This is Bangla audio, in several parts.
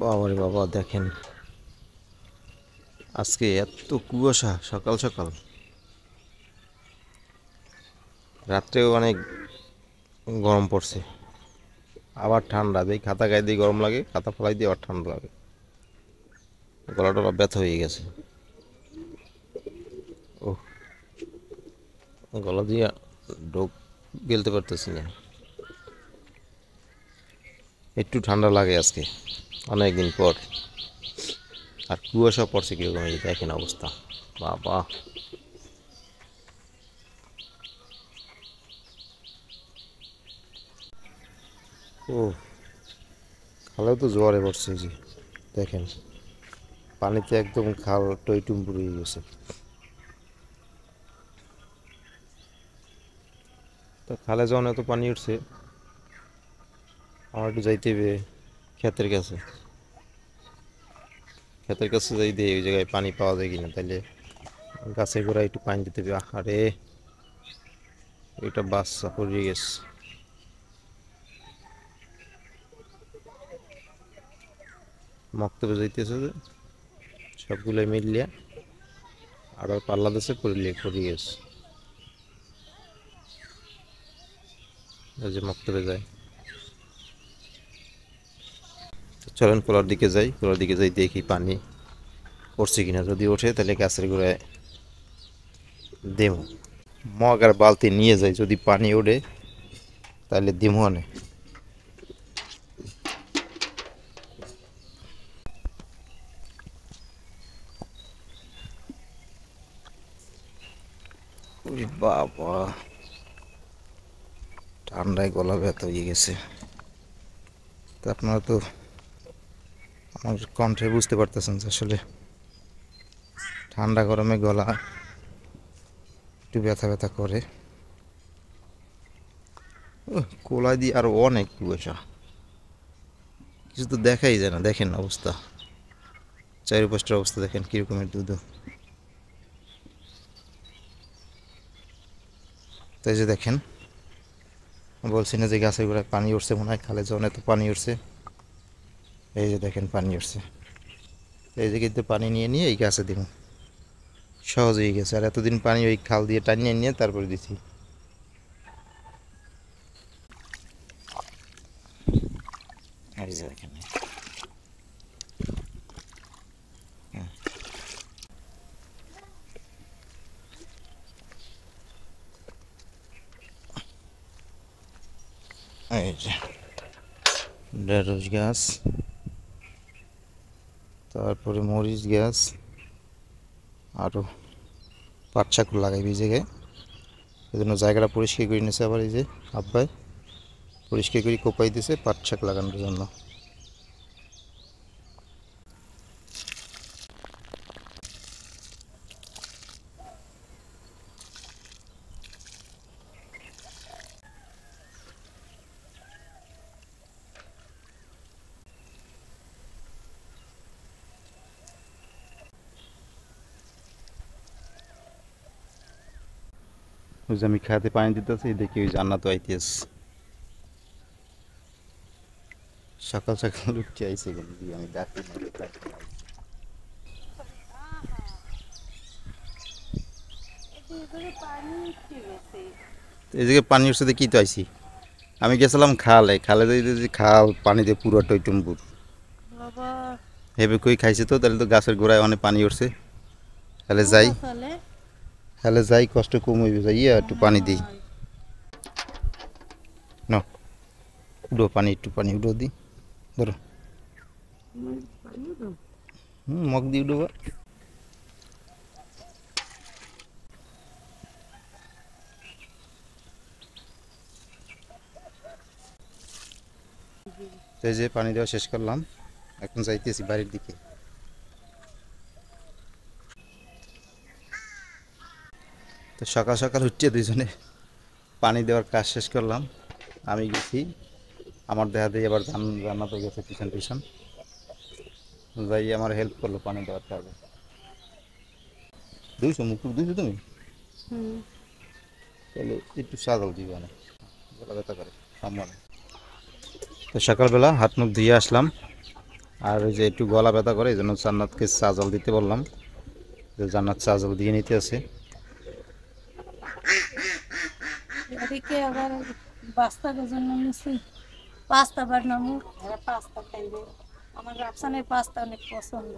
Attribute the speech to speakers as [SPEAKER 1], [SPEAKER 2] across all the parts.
[SPEAKER 1] বাবারে বাবা, দেখেন আজকে এত কুয়াশা সকাল সকাল। রাত্রেও অনেক গরম পড়ছে, আবার ঠান্ডা দেই, খাতা গায়ে দিয়ে গরম লাগে, খাতা ফলাই দিয়ে আবার ঠান্ডা লাগে। গলা টলা ব্যথা হয়ে গেছে। ও, গলা দিয়ে ঢোক গেলতে পারতেছি না। একটু ঠান্ডা লাগে আজকে, অনেকদিন পর। আর কুয়াশা পড়ছে কিরকম, এই দেখেন অবস্থা। বাবা, ও, খালেও তো জোয়ারে পড়ছে, এই যে দেখেন, পানিতে একদম খাল টইটুম্বুর হয়ে গেছে। তো খালে যখন এত পানি উঠছে, আমার একটু যাইতে হবে ক্ষেতের কাছে। ক্ষেতের কাছে যাই দিয়ে ওই জায়গায় পানি পাওয়া যায় কিনা, তাইলে গাছের গোড়ায় একটু পানি দিতে হবে। আরে এটা বাচ্চা পড়ে গেছে। মক্তবে যাইতেছে যে সবগুলো মিলিয়ে আর পাল্লা দেশে পড়ে গেছে। ওই যে মক্তবে যায়। তো চলেন কোলার দিকে যাই, কোলার দিকে যাই দেখি পানি পড়ছে কিনা। যদি ওঠে তাহলে গাছের গোড়ায় দেবো। মগ আর বালতি নিয়ে যাই, যদি পানি ওঠে তাহলে দিমো আনে। ওরে বাবা, ঠান্ডায় গলা ব্যথা হয়ে গেছে। তো আপনারা তো আমার কণ্ঠে বুঝতে পারতেছেন যে আসলে ঠান্ডা গরমে গলা একটু ব্যথা ব্যথা করে। কোলাই দিয়ে আরো অনেক কুয়াশা, কিছু তো দেখাই যায় না। দেখেন অবস্থা, চারিপাশটার অবস্থা দেখেন কিরকমের দুধ। তাই যে দেখেন, বলছি না যে গাছের গোড়ায় পানি উঠছে, মনে হয় খালে যখন এত পানি উঠছে। এই যে দেখেন পানি উঠছে, এই যে কিন্তু পানি নিয়ে নিয়ে এই গাছে দিব, সহজ হয়ে গেছে। আর এতদিন পানি ওই খাল দিয়ে টানিয়ে নিয়ে তারপরে দিছি। এই যে দেখেন, এই যে ঢেঁড়স গাছ, তারপরে মরিচ গাছ, আরও পাট শাক লাগাইবি এই জায়গায়। এই জন্য জায়গাটা পরিষ্কার করে নিয়েছে আবার, এই যে আব্বাই পরিষ্কার করে কোপাই দিয়েছে পাট শাক লাগানোর জন্য। ওই যে আমি খাতে পানি দিতেছি, দেখি ওই জান্নাত আইতেছে সকাল সকাল উঠে আইসে, কিন্তু আমি ডাকি না। এই জায়গায় পানি উঠছে দেখি তো আইসি। আমি গেছিলাম খালে, খালে দেখি খাল পানিতে পুরো টইটুম্বুর। হেবে কই খাইছে তো, তাহলে তো গাছের গোড়ায় অনেক পানি উঠছে। তাহলে যাই, তাহলে যাই, কষ্ট কম হইবে, যাই একটু পানি দিই। না, উঠো পানি, একটু পানি উঠো দি, ধরো। মগ দিয়ে উঠো। এই যে পানি দেওয়া শেষ করলাম, এখন যাইতেছি বাড়ির দিকে। তো সকাল সকাল উঠছে দুইজনে পানি দেওয়ার কাজ শেষ করলাম। আমি গেছি, আমার দেখা দিয়ে আবার জান্নাত গেছে পিছন পিছন, যাই আমার হেল্প করলো পানি দেওয়ার কাজে। দুইশো মুখ দুইশো তুমি, তাহলে একটু সাজাল দিবে না, গলা ব্যথা করে সামনে। তো সকালবেলা হাত মুখ ধুয়ে আসলাম, আর ওই যে একটু গলা ব্যথা করে, এই জন্য জান্নাতকে চা জল দিতে বললাম, যে জান্নাত চা জল দিয়ে নিতে আছে।
[SPEAKER 2] এদিকে আবার পাস্তার জন্য নিছি পাস্তা বানাবো, এরা পাস্তা খাইবে। আমার রাফসানের পাস্তা অনেক পছন্দ।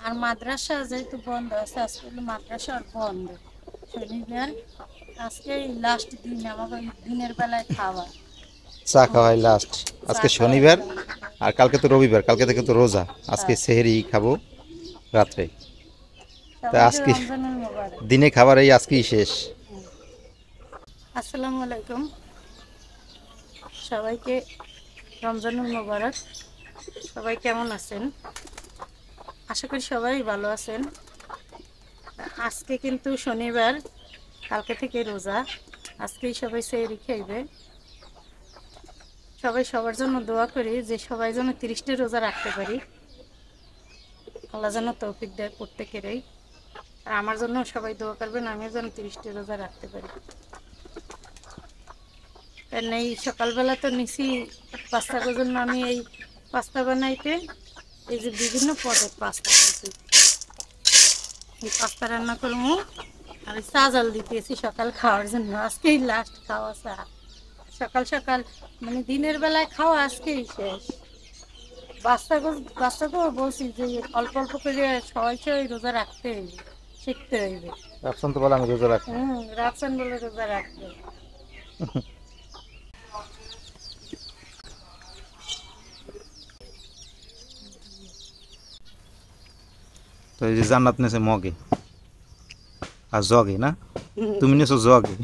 [SPEAKER 2] আর মাদ্রাসা যেহেতু বন্ধ আছে, আজকে হলো মাদ্রাসার বন্ধ, শনিবার। আজকে লাস্ট দিন আমাকে দিনের বেলায় খাওয়া,
[SPEAKER 1] চা খাওয়াই লাস্ট,
[SPEAKER 2] চা
[SPEAKER 1] আজকে
[SPEAKER 2] খাওয়াই
[SPEAKER 1] শনিবার
[SPEAKER 2] last।
[SPEAKER 1] আর কালকে তো রবিবার, কালকে থেকে তো রোজা, আজকে
[SPEAKER 2] হ্যাঁ,
[SPEAKER 1] সেহরি খাবো রাত্রে। তা
[SPEAKER 2] সবাইকে
[SPEAKER 1] আজকে
[SPEAKER 2] রমজানের মোবারক।
[SPEAKER 1] দিনে খাবার এই আজকেই শেষ।
[SPEAKER 2] আসসালামু আলাইকুম, সবাইকে রমজানুল মোবারক। সবাই কেমন আছেন? আশা করি সবাই ভালো আছেন। আজকে কিন্তু শনিবার, কালকে থেকে রোজা, আজকেই সবাই সেহরি খাইবে। সবাই সবার জন্য দোয়া করি যে সবাই যেন 30টা রোজা রাখতে পারি। আল্লাহ যেন তৌফিক দেয় প্রত্যেকেরই। আর আমার জন্য সবাই দোয়া করবেন, আমিও যেন 30টা রোজা রাখতে পারি। কারণ এই সকালবেলা তো নিছি পাস্তার জন্য, আমি এই পাস্তা বানাইতে এই যে বিভিন্ন পদের পাস্তা নিছি, এই পাস্তা রান্না করবো। আর এই চা জল দিতেছি সকাল খাওয়ার জন্য, আজকেই লাস্ট খাওয়া চা। সকাল সকাল মানে দিনের বেলায় খাওয়া আজকেই শেষ। বাচ্চাকেও বলছি যে অল্প অল্প করে সবাই সবাই রোজা রাখতে হইবে, শিখতে হইবে।
[SPEAKER 1] রাফসান তো বলে আমি রোজা রাখবো।
[SPEAKER 2] রাফসান বলে রোজা রাখবে।
[SPEAKER 1] তো এই যে জান্নাত নেছে মগে আর জগে না, তুমি নেছো জগে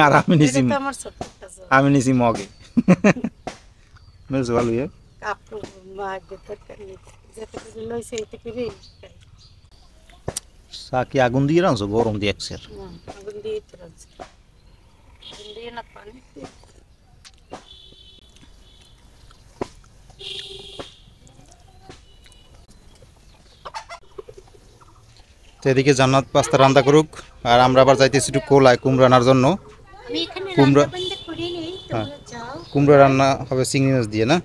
[SPEAKER 1] আর আমি নিছি,
[SPEAKER 2] এটা তো আমার ছোট্ট একটা জন।
[SPEAKER 1] আমি নিছি মগে। বেশ ভালো ইয়ে।
[SPEAKER 2] কাপড় মাগবে তরকারি যেতে করে লইছে এইতে করে খাই।
[SPEAKER 1] চা কি আগুন দিয়ে রাঁধছো, গরম দিয়ে একসের?
[SPEAKER 2] আগুন দিয়ে তো রাখছি, আগুন দিয়ে না পানি দিয়ে।
[SPEAKER 1] তো এদিকে জান্নাত পাস্তা রান্না করুক, আর আমরা আবার যাইতেছি একটু কোলায় কুমড়ো আনার জন্য।
[SPEAKER 2] আমি এখানে
[SPEAKER 1] কুমড়ো,
[SPEAKER 2] রান্না বান্না করি নেই,
[SPEAKER 1] হ্যাঁ
[SPEAKER 2] তোমরা যাও।
[SPEAKER 1] কুমড়ো রান্না হবে চিংড়ি মাছ দিয়ে না।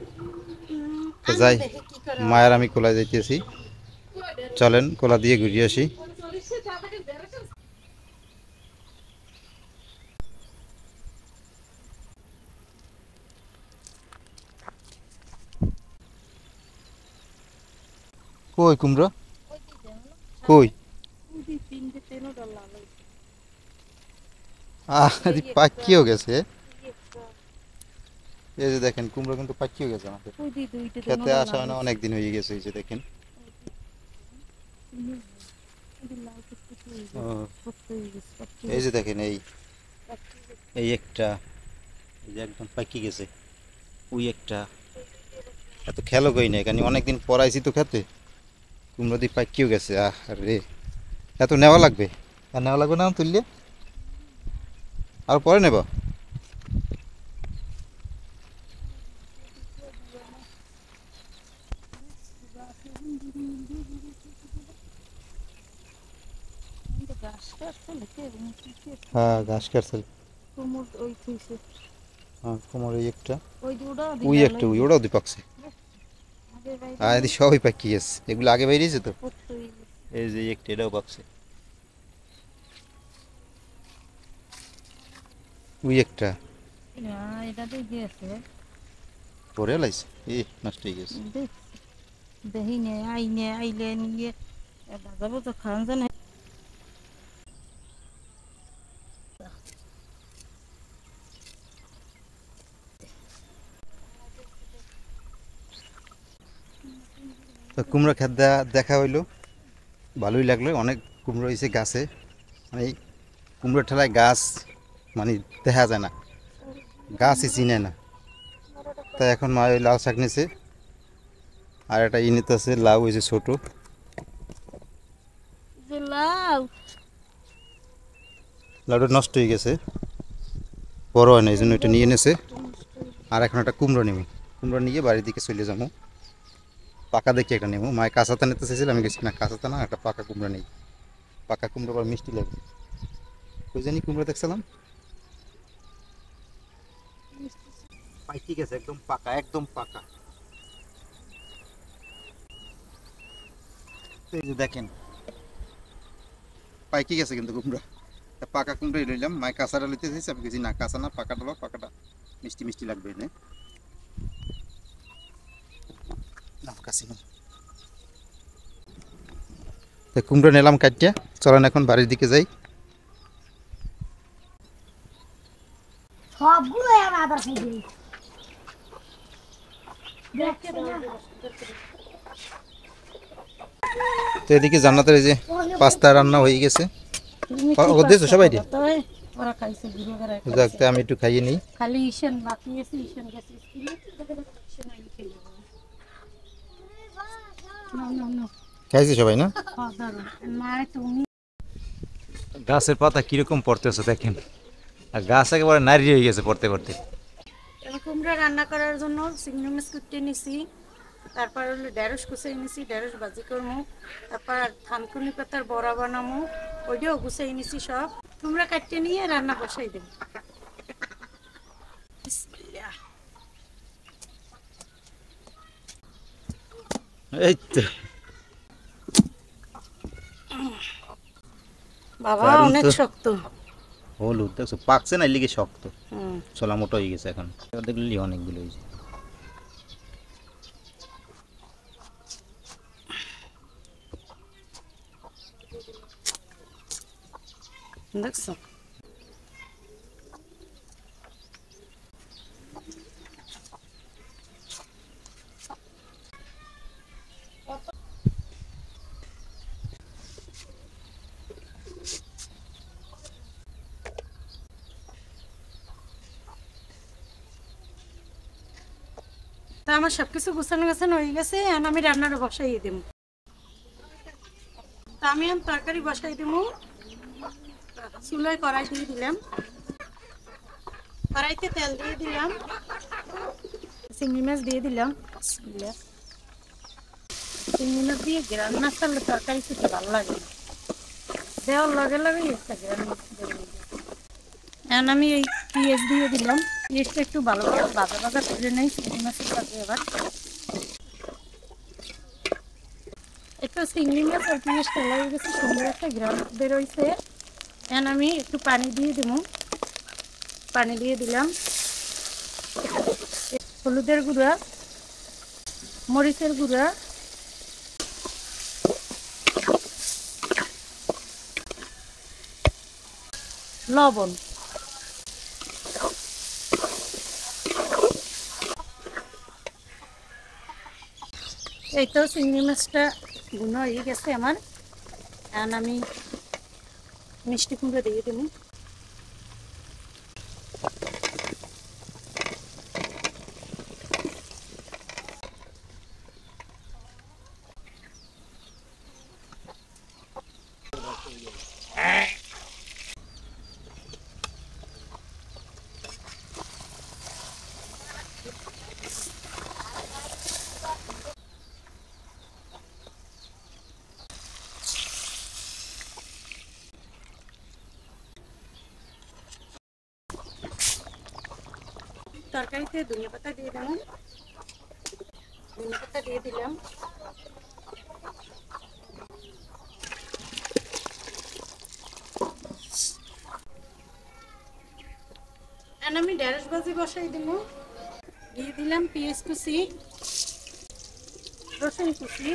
[SPEAKER 1] তো
[SPEAKER 2] আমি
[SPEAKER 1] যাই,
[SPEAKER 2] দেখি কি করা
[SPEAKER 1] মায়ের আমি কোলায় যাইতেছি, চলেন কোলা দিয়ে ঘুরিয়ে আসি। কই কুমড়ো, কই? পাকিয়েও গেছে। এই যে দেখেন কুমড়ো কিন্তু পাকিয়েও গেছে আমাদের, খেতে আসা হয় না অনেক দিন হয়ে গেছে। এই যে দেখেন, ও, এই যে দেখেন এই এই একটা, এই যে একদম পাকি গেছে। ওই একটা, এত খেলো কই না এখানে, অনেকদিন পরাইছি তো খেতে, কুমড়ো দিয়ে পাকিয়েও গেছে। আহ রে, এত নেওয়া লাগবে? আর নেওয়া লাগবে না তুললে, আর পরে নেব। হ্যাঁ ঘাস কাটছে। হ্যাঁ কুমড়ো এই একটা, ওই একটা, ওই ওটাও দিয়ে পাকছে। আর এদিকে সবই পাকি গেছে, এগুলো আগে বেরিয়েছে তো। এই যে একটা, এটাও পাকছে। ওই একটা
[SPEAKER 2] এটাতে গেছে
[SPEAKER 1] পরে লাইছে, এ নষ্ট হয়ে গেছে।
[SPEAKER 2] দেখি নে আইনে আইলে নিয়ে যাবো তো খান জানে।
[SPEAKER 1] তো কুমড়ো খেত দেখা হইলো, ভালোই লাগলো। অনেক কুমড়ো হয়েছে গাছে, মানে এই কুমড়ো ঠেলায় গাছ মানে দেখা যায় না, গাছই চিনে না। তাই এখন মা ওই লাউ শাক নিছে, আর একটা ই নিতে আছে লাউ, হয়েছে ছোটো
[SPEAKER 2] লাউ
[SPEAKER 1] লাউটা নষ্ট হয়ে গেছে, বড় হয় না, এই জন্য এটা নিয়ে এনেছে। আর এখন একটা কুমড়ো নেব, কুমড়ো নিয়ে বাড়ির দিকে চলে যাবো। পাকা দেখে একটা নেবো, মায়ের কাঁচাতা নিতে চাইছিল, আমি গেছি না কাঁচাতা না, একটা পাকা কুমড়ো নেই। পাকা কুমড়ো আবার মিষ্টি লাগে। ওই জানি কুমড়ো দেখছিলাম পাইকি গেছে, একদম পাকা, একদম পাকা। এই যে দেখেন পাইকি গেছে কিন্তু কুমড়া, তা পাকা কুমড়াই রইলাম। মায় কাঁচাটা লইতে চাইছে, আমি কিছু না কাঁচা না পাকাটা লো, পাকাটা মিষ্টি মিষ্টি লাগবে না। কুমড়ো নিলাম কাটিয়া, চলেন এখন বাড়ির দিকে যাই।
[SPEAKER 3] সবগুলো আমার আবার খাই দিই।
[SPEAKER 1] তো এদিকে জান্নাতের এই যে পাস্তা রান্না হয়ে গেছে।
[SPEAKER 2] তুমি কি
[SPEAKER 1] ও দিয়েছো
[SPEAKER 2] পাস্তা
[SPEAKER 1] সবাইকে?
[SPEAKER 2] খাবা? তো ওরা খাইছে, গুঁড়ো করে খাইছে।
[SPEAKER 1] যাক, তা আমি একটু খাইয়ে নিই।
[SPEAKER 2] খালি ঈশান বাকি আছে, ঈশান গেছে স্কুলে, ঈশান আগে খেয়ে যাবে। নাও, নাও, নাও।
[SPEAKER 1] খাইছে সবাই না?
[SPEAKER 2] খাওয়া দাওয়া। মায়ে তুমি
[SPEAKER 1] গাছের পাতা কিরকম পড়তেছে দেখেন, আর গাছ একেবারে নারী হয়ে গেছে পড়তে পড়তে।
[SPEAKER 2] কুমড়া রান্না করার জন্য চিংড়ি মাছ কুটে নিছি, তারপর হলো ঢেঁড়স কুচাই নিছি, ঢেঁড়স ভাজি করবো, তারপর থানকুনি পাতার বড়া বানাবো, ওইটাও গুছাই নিছি সব। কুমড়া কাটতে নিয়ে রান্না বসাই দেবো। বিসমিল্লাহ।
[SPEAKER 1] এই তো
[SPEAKER 2] বাবা
[SPEAKER 1] দারুণ
[SPEAKER 2] অনেক
[SPEAKER 1] তো।
[SPEAKER 2] শক্ত।
[SPEAKER 1] হলুদ দেখছো পাকছে না, এলিগে শক্ত,
[SPEAKER 2] হুম।
[SPEAKER 1] ছোলা মোটা হয়ে গেছে এখন। দেখলি অনেকগুলো হয়েছে।
[SPEAKER 2] দেখছো? তা আমার সবকিছু গুছানো গাছানো হয়ে গেছে, এখন আমি রান্নাটা বসাই দেবো। তা আমি এখন তরকারি বসাই দেবো। চুলায় কড়াই দিয়ে দিলাম, কড়াইতে তেল দিয়ে দিলাম, চিংড়ি মাছ দিয়ে দিলাম। বিসমিল্লাহ। চিংড়ি মাছ দিয়ে গ্রান না করলে তরকারি খেতে ভালো লাগে না, দেওয়ার লগে লগে একটা গ্রান বেরিয়ে যায়। এখন আমি এই পেঁয়াজ দিয়ে দিলাম, পেঁয়াজটা একটু ভালো করে ভাজা ভাজা করে নেই চিংড়ি মাছের সাথে। এবার একটু চিংড়ি মাছ আর পেঁয়াজ তেলা হয়ে গেছে, সুন্দর একটা গ্রান বেরোইছে। এখন আমি একটু পানি দিয়ে দেবো, পানি দিয়ে দিলাম, হলুদের গুঁড়া, মরিচের গুঁড়া, লবণ। এই তো চিংড়ি মাছটা গুঁড়ো হয়ে গেছে আমার। এখন আমি মিষ্টি কুমড়ো দিয়ে দেবো। তরকারিতে ধনিয়া পাতা দিয়ে দেবো, ধনিয়া পাতা দিয়ে দিলাম। আর আমি ঢেঁড়স ভাজি বসাই দেবো, দিয়ে দিলাম পেঁয়াজ কুচি, রসুন কুচি,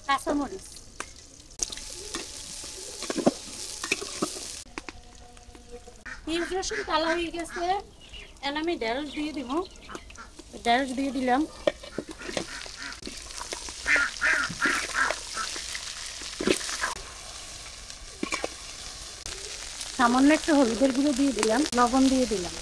[SPEAKER 2] কাঁচামরিচ। পেঁয়াজ রসুন কালো হয়ে গেছে, এখন আমি ঢেঁড়স দিয়ে দিব, ঢেঁড়স দিয়ে দিলাম। সামান্য একটু হলুদের গুঁড়ো দিয়ে দিলাম, লবণ দিয়ে দিলাম।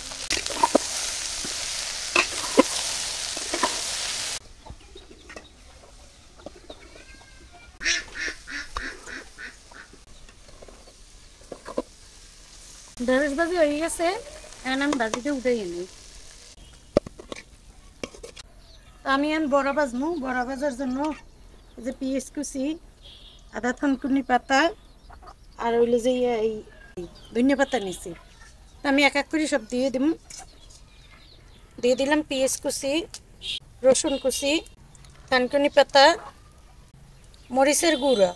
[SPEAKER 2] ঢেঁড়স ভাজি হয়ে গেছে, এখন আমি ভাজিতে উঠে নিই। আমি এখন বড়া ভাজবো, বড়া ভাজার জন্য এই যে পেঁয়াজ কুচি, আদা থানকুনি পাতা আর হইলো যে এই ধনিয়া পাতা নিছি, তো আমি এক এক করে সব দিয়ে দিব। দিয়ে দিলাম পেঁয়াজ কুচি, রসুন কুচি, থানকুনি পাতা, মরিচের গুঁড়া,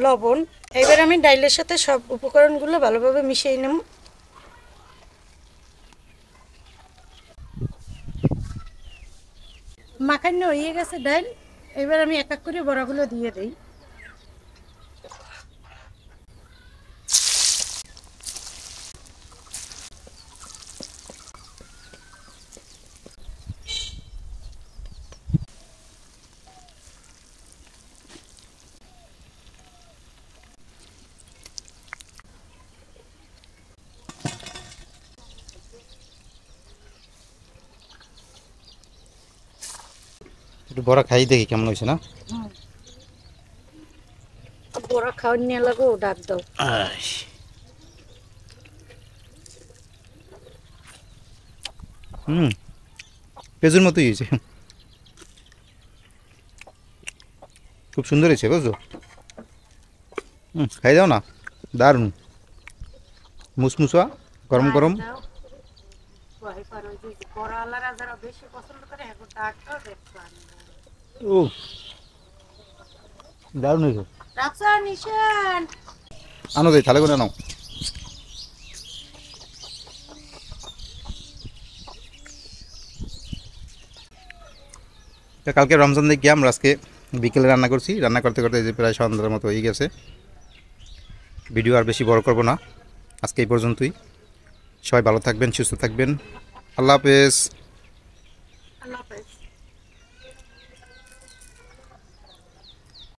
[SPEAKER 2] লবণ। এবার আমি ডাইলের সাথে সব উপকরণগুলো ভালোভাবে মিশিয়ে নেব। মাখানো হয়ে গেছে ডাল। এবার আমি এক এক করে বড়াগুলো দিয়ে দিই।
[SPEAKER 1] একটু বড়া খাই দেখি কেমন হয়েছে না।
[SPEAKER 2] বড়া খাওয়ার নিয়ে লাগো, ডাক দাও।
[SPEAKER 1] হুম, পেঁজুর মতোই হয়েছে, খুব সুন্দর হয়েছে বুঝছো। খাই দাও না, দারুণ মুসমুসা, গরম গরম। ও দারুণ হয়েছে। আনো যাই তাহলে করে নাও। কালকে রমজান দেখি আমরা আজকে বিকেলে রান্না করছি, রান্না করতে করতে এই যে প্রায় সন্ধ্যার মতো হয়ে গেছে। ভিডিও আর বেশি বড় করব না, আজকে এই পর্যন্তই। সবাই ভালো থাকবেন, সুস্থ থাকবেন, আল্লাহ হাফেজ।